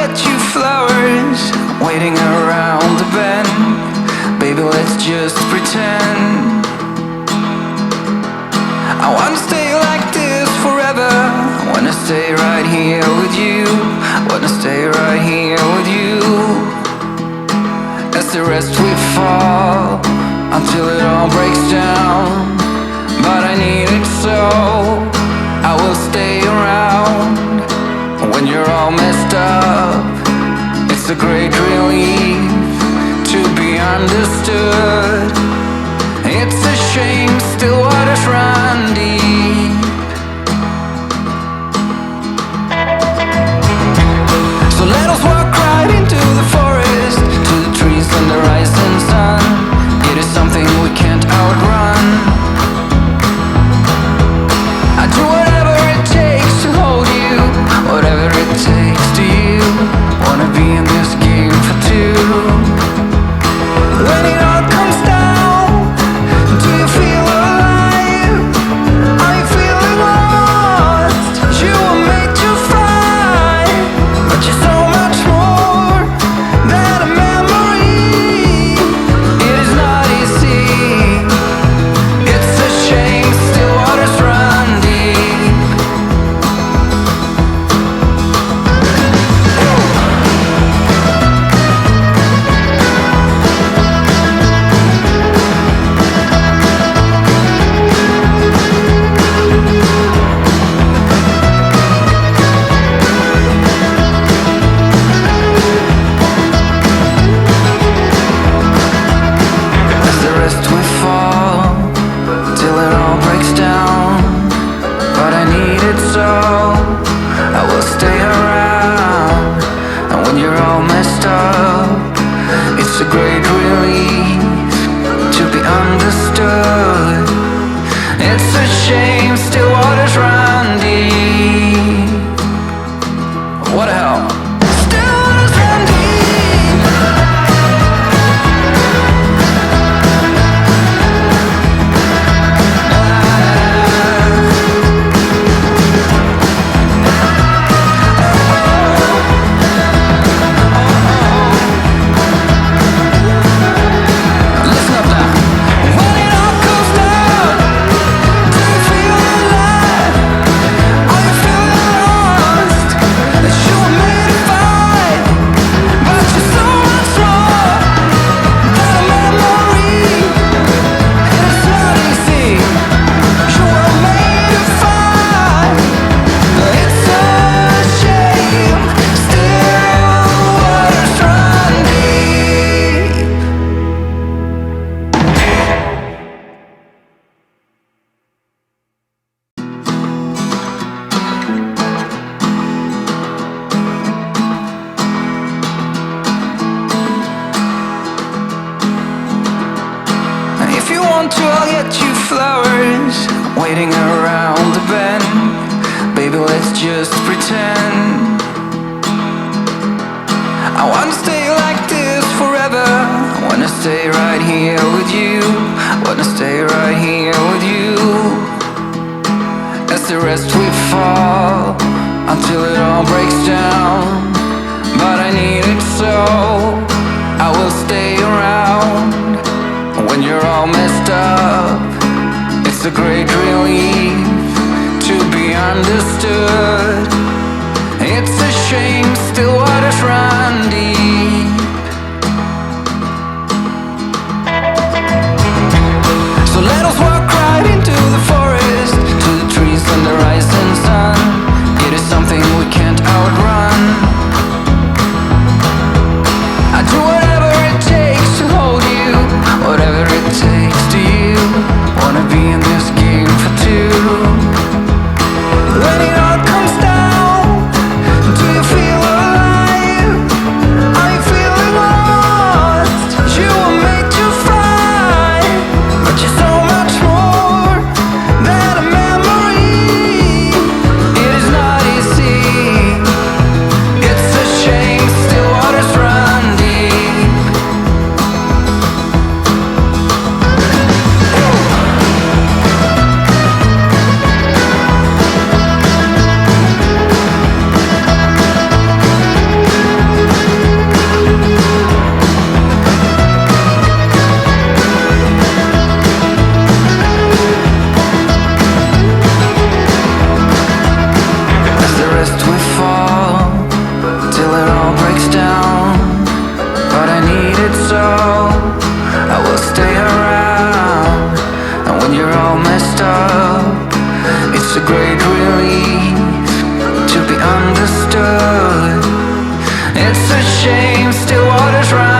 get you flowers waiting around the bend. Baby, let's just pretend. I wanna stay like this forever. I wanna stay right here with you. I wanna stay right here with you. As the rest we fall until it all breaks down. But I need it so I will stay around. When you're all messed up, it's a great relief to be understood. It's a shame still waters run deep. So let us walk right into the forest, to the trees and the rising sun. It is something we can't outrun. I do whatever it takes to hold you, whatever it takes to you. Wanna be in this game for two. When it all comes down, do you feel alive? Are you feeling lost? You were made to fly, but you're so much more than a memory. It is not easy. It's a shame still waters run deep. As the rest we fall till it all breaks down. But I need it so I will stay around. And when you're all messed up, it's a great relief to be understood. It's a shame still waters run deep. What the hell? Still waters run deep. Listen up now. When it all goes down, do you feel alive? Are you feeling lost? That you were made to fight, but you're so much more than a memory. It is not easy. You were made to fight. It's a shame. Still waters run deep. If you want to, I'll get you flowers waiting around the bend. Baby, let's just pretend. I wanna stay like this forever. I wanna stay right here with you. I wanna stay right here with you. As the rest we fall until it all breaks down. But I need it so I will stay around. When you're all messed up, it's a great relief to be understood. It's a shame still waters run deep. So let us walk right into the forest, to the trees and the rising sun. It is something we can't outrun. I do whatever it takes to hold you, whatever it takes to you. Wanna be in this game for two. When it all comes it so. I will stay around, and when you're all messed up, it's a great relief to be understood. It's a shame still waters run